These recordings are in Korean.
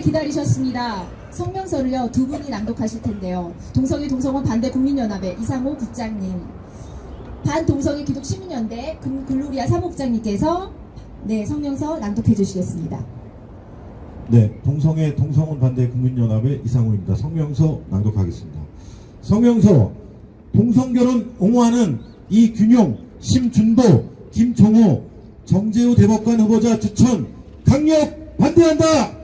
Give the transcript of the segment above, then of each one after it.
기다리셨습니다. 성명서를요 두 분이 낭독하실 텐데요. 동성애 동성혼 반대 국민연합의 이상호 국장님, 반동성애 기독 시민연대 글로리아 사무국장님께서 성명서 낭독해 주시겠습니다. 네, 동성애 동성혼 반대 국민연합의 이상호입니다. 성명서 낭독하겠습니다. 성명서. 동성결혼 옹호하는 이균용, 심준보, 김종호, 정재우 대법관 후보자 추천 강력 반대한다!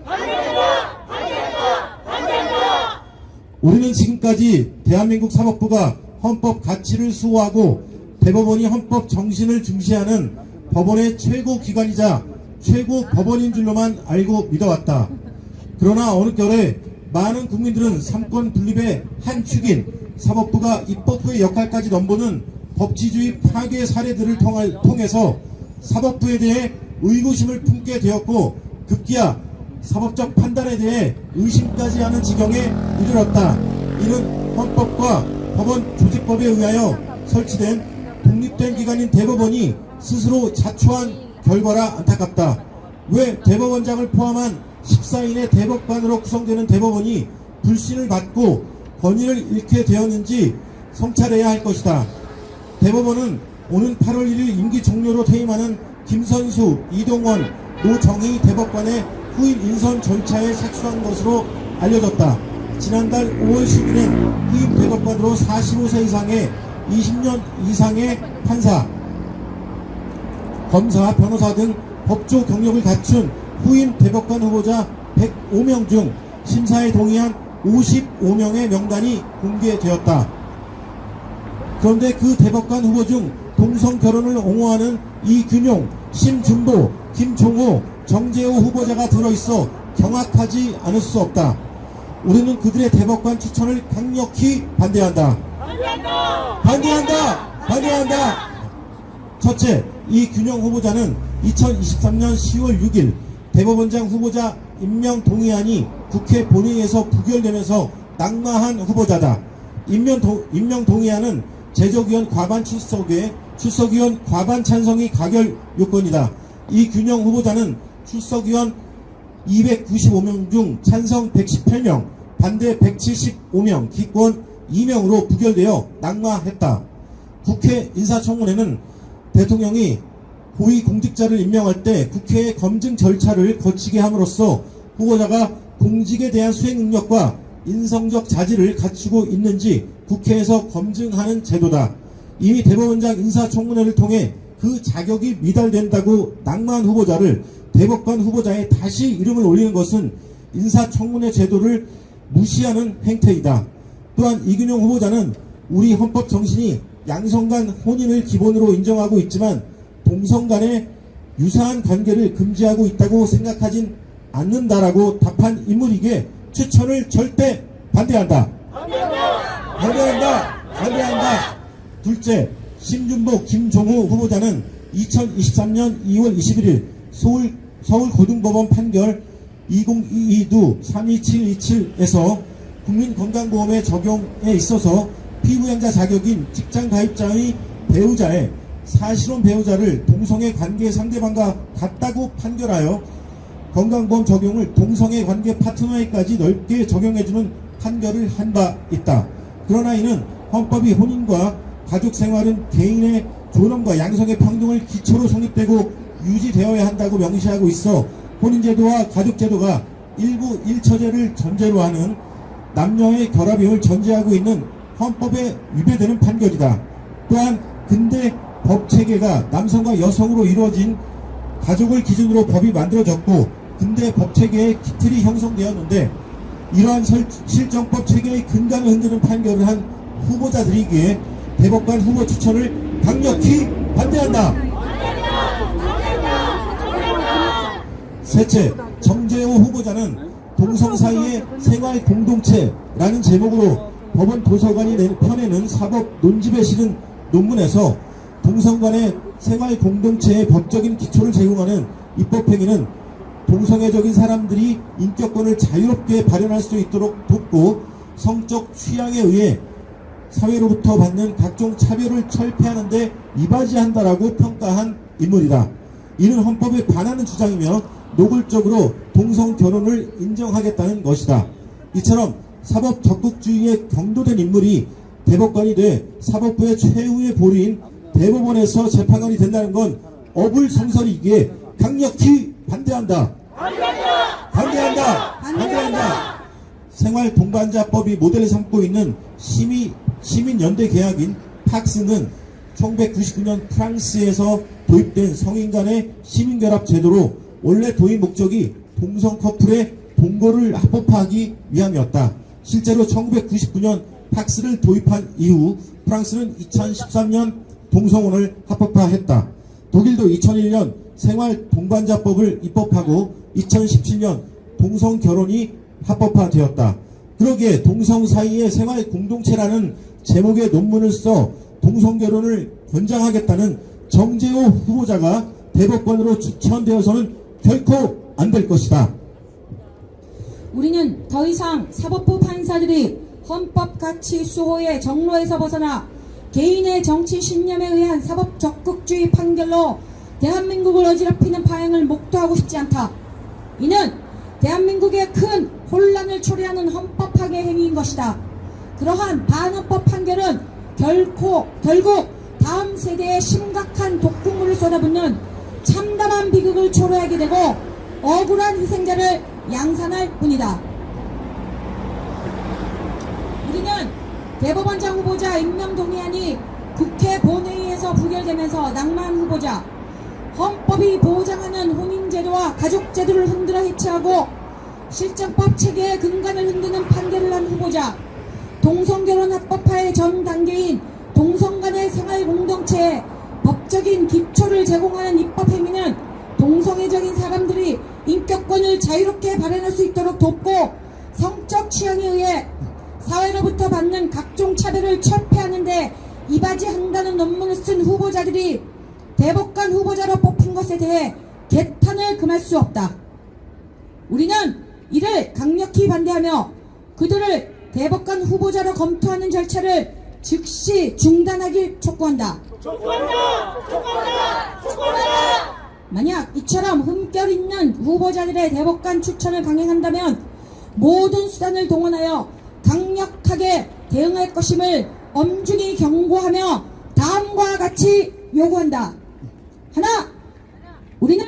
우리는 지금까지 대한민국 사법부가 헌법 가치를 수호하고 대법원이 헌법 정신을 중시하는 법원의 최고 기관이자 최고 법원인 줄로만 알고 믿어왔다. 그러나 어느 결에 많은 국민들은 삼권 분립의 한 축인 사법부가 입법부의 역할까지 넘보는 법치주의 파괴 사례들을 통해서 사법부에 대해 의구심을 품게 되었고 급기야 사법적 판단에 대해 의심까지 하는 지경에 이르렀다. 이는 헌법과 법원 조직법에 의하여 설치된 독립된 기관인 대법원이 스스로 자초한 결과라 안타깝다. 왜 대법원장을 포함한 14인의 대법관으로 구성되는 대법원이 불신을 받고 권위를 잃게 되었는지 성찰해야 할 것이다. 대법원은 오는 8월 1일 임기 종료로 퇴임하는 김선수, 이동원, 노정희 대법관의 후임 인선 절차에 착수한 것으로 알려졌다. 지난달 5월 10일엔 후임 대법관으로 45세 이상의 20년 이상의 판사, 검사, 변호사 등 법조 경력을 갖춘 후임 대법관 후보자 105명 중 심사에 동의한 55명의 명단이 공개되었다. 그런데 그 대법관 후보 중 동성 결혼을 옹호하는 이균용, 심준보, 김종호, 정재호 후보자가 들어있어 경악하지 않을 수 없다. 우리는 그들의 대법관 추천을 강력히 반대한다. 반대한다. 첫째, 이균용 후보자는 2023년 10월 6일 대법원장 후보자 임명 동의안이 국회 본회의에서 부결되면서 낙마한 후보자다. 임명 동의안은 제적위원 과반 출석위원 과반 찬성이 가결 요건이다. 이균용 후보자는 출석위원 295명 중 찬성 118명, 반대 175명, 기권 2명으로 부결되어 낙마했다. 국회 인사청문회는 대통령이 고위공직자를 임명할 때 국회의 검증 절차를 거치게 함으로써 후보자가 공직에 대한 수행 능력과 인성적 자질을 갖추고 있는지 국회에서 검증하는 제도다. 이미 대법원장 인사청문회를 통해 그 자격이 미달된다고 낙마한 후보자를 대법관 후보자에 다시 이름을 올리는 것은 인사청문회 제도를 무시하는 행태이다. 또한 이균용 후보자는 우리 헌법 정신이 양성 간 혼인을 기본으로 인정하고 있지만 동성 간의 유사한 관계를 금지하고 있다고 생각하진 않는다라고 답한 인물이기에 추천을 절대 반대한다. 둘째, 심준보, 김종호 후보자는 2023년 2월 21일 서울고등법원 판결 2022두 32727에서 국민건강보험의 적용에 있어서 피부양자 자격인 직장가입자의 배우자의 사실혼 배우자를 동성애 관계 상대방과 같다고 판결하여 건강보험 적용을 동성애 관계 파트너에까지 넓게 적용해주는 판결을 한 바 있다. 그러나 이는 헌법이 혼인과 가족생활은 개인의 존엄과 양성의 평등을 기초로 성립되고 유지되어야 한다고 명시하고 있어 혼인제도와 가족제도가 일부 일처제를 전제로 하는 남녀의 결합임을 전제하고 있는 헌법에 위배되는 판결이다. 또한 근대 법체계가 남성과 여성으로 이루어진 가족을 기준으로 법이 만들어졌고 근대 법체계의 기틀이 형성되었는데 이러한 실정법 체계의 근간을 흔드는 판결을 한 후보자들이기에 대법관 후보 추천을 강력히 반대한다. 셋째, 정재호 후보자는 동성 사이의 생활 공동체라는 제목으로 법원 도서관이 펴내는 사법 논집에 실은 논문에서 동성 간의 생활 공동체의 법적인 기초를 제공하는 입법행위는 동성애적인 사람들이 인격권을 자유롭게 발현할 수 있도록 돕고 성적 취향에 의해 사회로부터 받는 각종 차별을 철폐하는 데 이바지한다라고 평가한 인물이다. 이는 헌법에 반하는 주장이며 노골적으로 동성 결혼을 인정하겠다는 것이다. 이처럼 사법 적극주의에 경도된 인물이 대법관이 돼 사법부의 최후의 보루인 대법원에서 재판관이 된다는 건 어불성설이기에 강력히 반대한다. 반대한다. 생활동반자법이 모델을 삼고 있는 시민연대 계약인 팍스는 1999년 프랑스에서 도입된 성인 간의 시민결합 제도로 원래 도입 목적이 동성 커플의 동거를 합법화하기 위함이었다. 실제로 1999년 팍스를 도입한 이후 프랑스는 2013년 동성혼을 합법화했다. 독일도 2001년 생활동반자법을 입법하고 2017년 동성결혼이 합법화되었다. 그러기에 동성 사이의 생활 공동체라는 제목의 논문을 써 동성결혼을 권장하겠다는 정재호 후보자가 대법관으로 추천되어서는 결코 안 될 것이다. 우리는 더 이상 사법부 판사들이 헌법 가치 수호의 정로에서 벗어나 개인의 정치 신념에 의한 사법 적극주의 판결로 대한민국을 어지럽히는 파행을 목도하고 싶지 않다. 이는 대한민국에 큰 혼란을 초래하는 헌법 파괴 행위인 것이다. 그러한 반헌법 판결은 결국 다음 세대에 심각한 독극물을 쏟아붓는 참담한 비극을 초래하게 되고 억울한 희생자를 양산할 뿐이다. 우리는 대법원장 후보자 임명 동의안이 국회 본회의에서 부결되면서 낭만 후보자, 헌법이 보장하는 혼인제도와 가족제도를 흔들어 해체하고 실정법 체계의 근간을 흔드는 판결을 한 후보자, 동성결혼 합법화의 전 단계인 동성 간의 생활 공동체에 법적인 기초를 제공하는 입법행위는 동성애적인 사람들이 인격권을 자유롭게 발현할 수 있도록 돕고 성적 취향에 의해 사회로부터 받는 각종 차별을 철폐하는 데 이바지한다는 논문을 쓴 후보자들이 대법관 후보자로 뽑힌 것에 대해 개탄을 금할 수 없다. 우리는 이를 강력히 반대하며 그들을 대법관 후보자로 검토하는 절차를 즉시 중단하길 촉구한다. 만약 이처럼 흠결 있는 후보자들의 대법관 추천을 강행한다면 모든 수단을 동원하여 강력하게 대응할 것임을 엄중히 경고하며 다음과 같이 요구한다. 하나, 우리는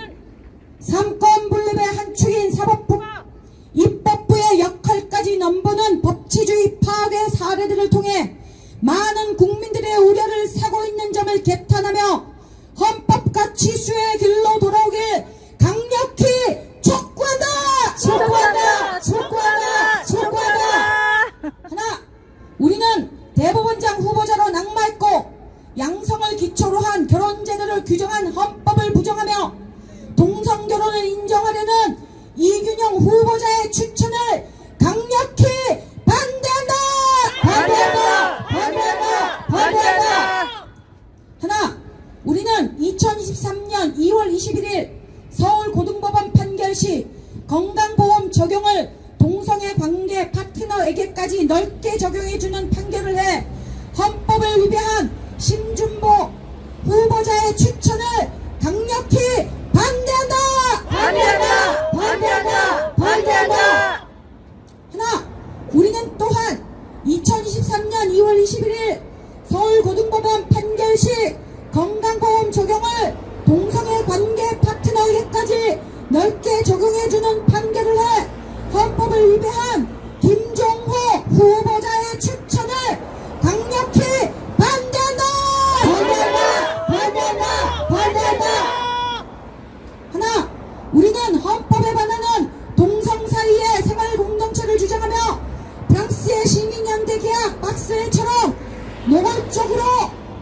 삼권 분립의 한 축인 사법부가 입법부의 역할까지 넘보는 법치주의 파괴 사례들을 통해 많은 국민들의 우려를 사고 있는 점을 개탄하며 헌법 가치 수의 길로 돌아오길 강력히 촉구한다. 하나, 우리는 대법원장 후보자로 낙마했고 양성을 기초로 한 결혼제도를 규정한 헌법을 부정하며 동성결혼을 인정하려는 이균영 후보자의 추천을 강력히 반대한다. 하나, 우리는 2023년 2월 21일 서울고등법원 판결 시 건강보험 적용을 동성애 관계 파트너에게까지 넓게 적용해주는 판결을 해 헌법을 위배한 심준보 후보자의 추천을 강력히 반대한다. 하나, 우리는 또한 2023년 2월 21일 서울고등법원 판결 시 건강보험 적용을 동성애 관계 파트너에게까지 넓게 적용해주는 판결을 해 헌법을 위배한 김종호 후보자의 추천을 강력히 반대한다. 하나, 우리는 헌법에 반하는 동성 사이의 생활 공동체를 주장하며 프랑스의 시민연대 계약 박스회처럼 노골적으로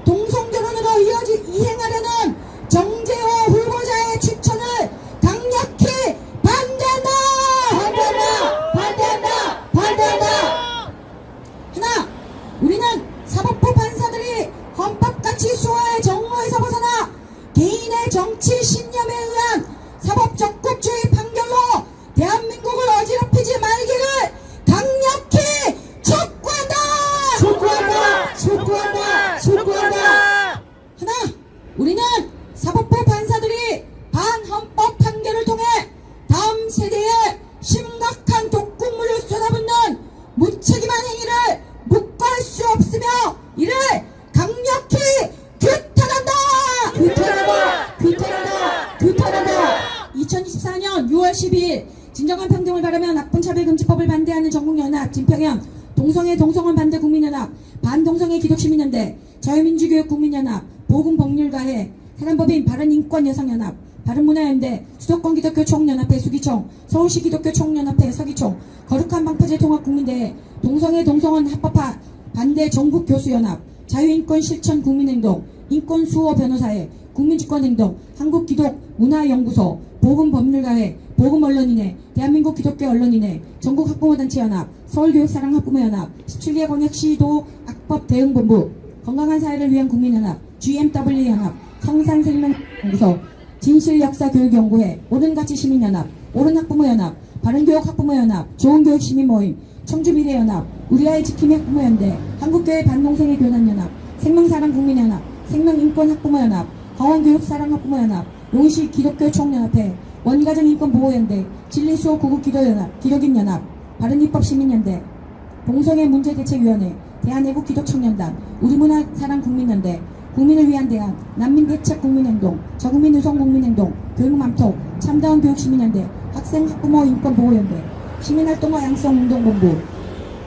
동성결혼으로 이행하려는 정재호 후보자의 추천을 강력히 반대한다. 하나, 우리는 사법부 판사들이 헌법가치 수호의 정로에서 벗어나 개인의 정치 신념에 의한 사법 적극주의 판결로 대한민국을 어지럽히지 말기를 강력히 촉구한다. 하나, 우리는 사법부 판사들이 반헌법 판결을 통해 2014년 6월 12일 진정한 평등을 바라며 나쁜 차별금지법을 반대하는 전국연합, 진평연, 동성애 동성원 반대 국민연합, 반동성애 기독시민연대, 자유민주교육 국민연합, 보건법률가해, 사단법인 바른인권여성연합, 바른문화연대, 수도권 기독교 총연합회 수기총, 서울시 기독교 총연합회 서기총, 거룩한 방파제 통합국민대회, 동성애 동성원 합법화 반대 전국교수연합, 자유인권 실천 국민행동, 인권수호 변호사회, 국민주권행동, 한국기독문화연구소, 보건법률가회, 보건언론인회, 대한민국 기독교 언론인회, 전국학부모단체연합, 서울교육사랑학부모연합, 17개 광역시도 악법대응본부, 건강한 사회를 위한 국민연합, GMW연합, 성산생명연구소, 진실역사교육연구회, 옳은가치시민연합, 옳은학부모연합, 바른교육학부모연합, 좋은교육시민모임, 청주미래연합, 우리아이 지킴이 학부모연대, 한국교회 반동성애 교단연합, 생명사랑국민연합, 생명인권학부모연합, 강원교육사랑학부모연합, 용시 기독교 총연합회, 원가정인권보호연대, 진리수호 구국기도연합, 기독인연합, 바른입법시민연대, 동성애문제대책위원회, 대한애국기독청년단, 우리문화사랑국민연대, 국민을 위한 대안, 난민대책국민행동, 저국민유성국민행동, 교육맘톡, 참다운 교육시민연대, 학생학부모인권보호연대, 시민활동과 양성운동본부,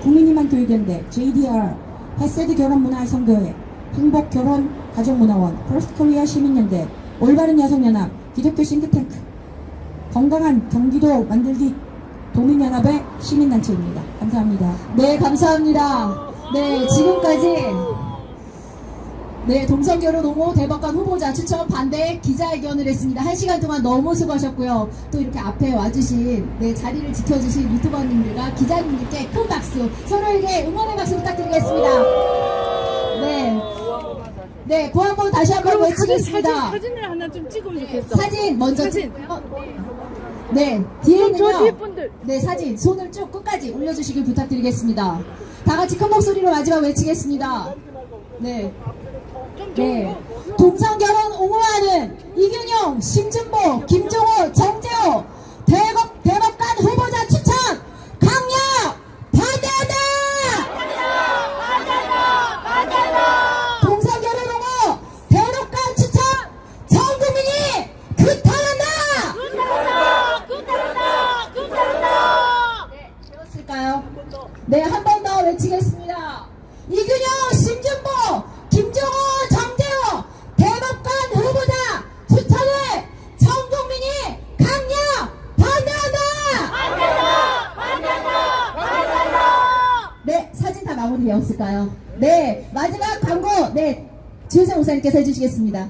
국민희망 교육연대, JDR, 헤세드 결혼문화성교회, 행복결혼가족문화원, 퍼스트코리아 시민연대, 올바른 여성연합, 기독교 싱크탱크, 건강한 경기도 만들기 도민연합의 시민단체입니다. 감사합니다. 네, 감사합니다. 네, 지금까지 동성결혼 옹호 대법관 후보자 추천 반대 기자회견을 했습니다. 1시간 동안 너무 수고하셨고요. 또 이렇게 앞에 와주신 자리를 지켜주신 유튜버님들과 기자님들께 큰 박수, 서로에게 응원의 박수 부탁드리겠습니다. 네, 그 한번 다시 한번 외치겠습니다. 사진을 하나 좀 찍으면 좋겠어. 사진 먼저 사진. 찍고요. 네, 뒤에는요. 저 뒤에 분들. 네, 사진 손을 쭉 끝까지 올려주시길 부탁드리겠습니다. 다 같이 큰 목소리로 마지막 외치겠습니다. 네. 네. 동성결혼 옹호하는 이균용, 심준보, 김종호, 정재호 대법관 후보자 추천 강력 반대한다! 동성결혼 옹호 대법관 추천 전 국민이 규탄한다! 네, 되었을까요? 네, 한 번 더 외치겠습니다. 이균용, 심준보, 김종호, 정재호 대법관 후보자 추천을 전 국민이 강력 반대한다! 네, 사진 다 마무리되었을까요? 네, 마지막 광고, 주혜성 목사님께서 해주시겠습니다.